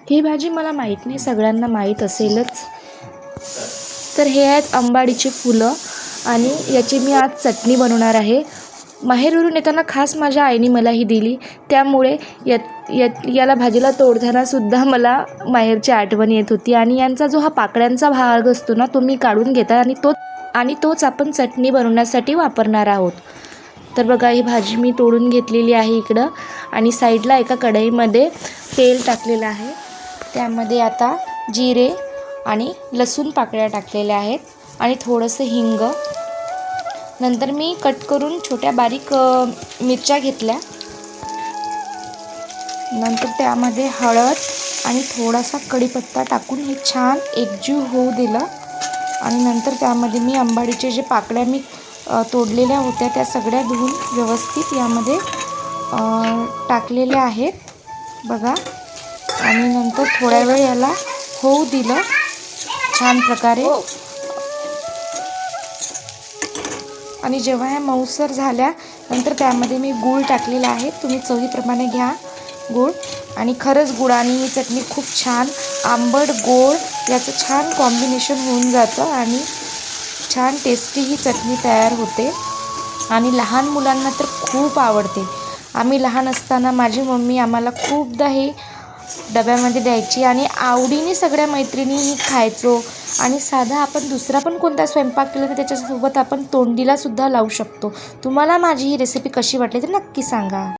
ही भाजी मला माहीत नाही, सगळ्यांना माहीत असेलच. तर हे आहेत अंबाडीची फुलं आणि याची मी आज चटणी बनवणार आहे. माहेरवरून येताना खास माझ्या आईने मला ही दिली, त्यामुळे याला भाजीला तोडतानासुद्धा मला माहेरची आठवण येत होती. आणि यांचा जो हा पाकळ्यांचा भाग असतो ना, तो मी काढून घेतात आणि तोच आपण चटणी बनवण्यासाठी वापरणार आहोत. तर बघा, ही भाजी मी तोडून घेतलेली आहे इकडं. आणि साईडला एका कढईमध्ये तेल टाकलेलं आहे. त्यामध्ये आता जिरे आणि लसूण पाकळ्या टाकलेल्या आहेत आणि थोडंसं हिंग. नंतर मी कट करून छोट्या बारीक मिरच्या घेतल्या. नंतर त्यामध्ये हळद आणि थोडासा कढीपत्ता टाकून हे छान एकजीव होऊ दिलं. आणि नंतर त्यामध्ये मी अंबाडीचे जे पाकळ्या मी तोडलेल्या होत्या त्या सगळ्या धुवून व्यवस्थित यामध्ये टाकलेल्या आहेत बघा. आणि नंतर थोड्या वेळ याला होऊ दिलं छान प्रकारे. आणि जेव्हा ह्या मऊसर झाल्या नंतर त्यामध्ये मी गूळ टाकलेला आहे. तुम्ही चवीप्रमाणे घ्या गूळ. आणि खरंच गुळाने ही चटणी खूप छान आंबट गोड याचं छान कॉम्बिनेशन होऊन जातं आणि छान टेस्टी ही चटणी तयार होते. आणि लहान मुलांना तर खूप आवडते. आम्ही लहान असताना माझी मम्मी आम्हाला खूपदा हे डब्यामध्ये द्यायची आणि आवडीने सगळ्या मैत्रिणींनी खायचो. आणि साधा आपण दुसरा पण कोणता स्वयंपाक केला तर त्याच्यासोबत आपण तोंडीलासुद्धा लावू शकतो. तुम्हाला माझी ही रेसिपी कशी वाटली तर नक्की सांगा.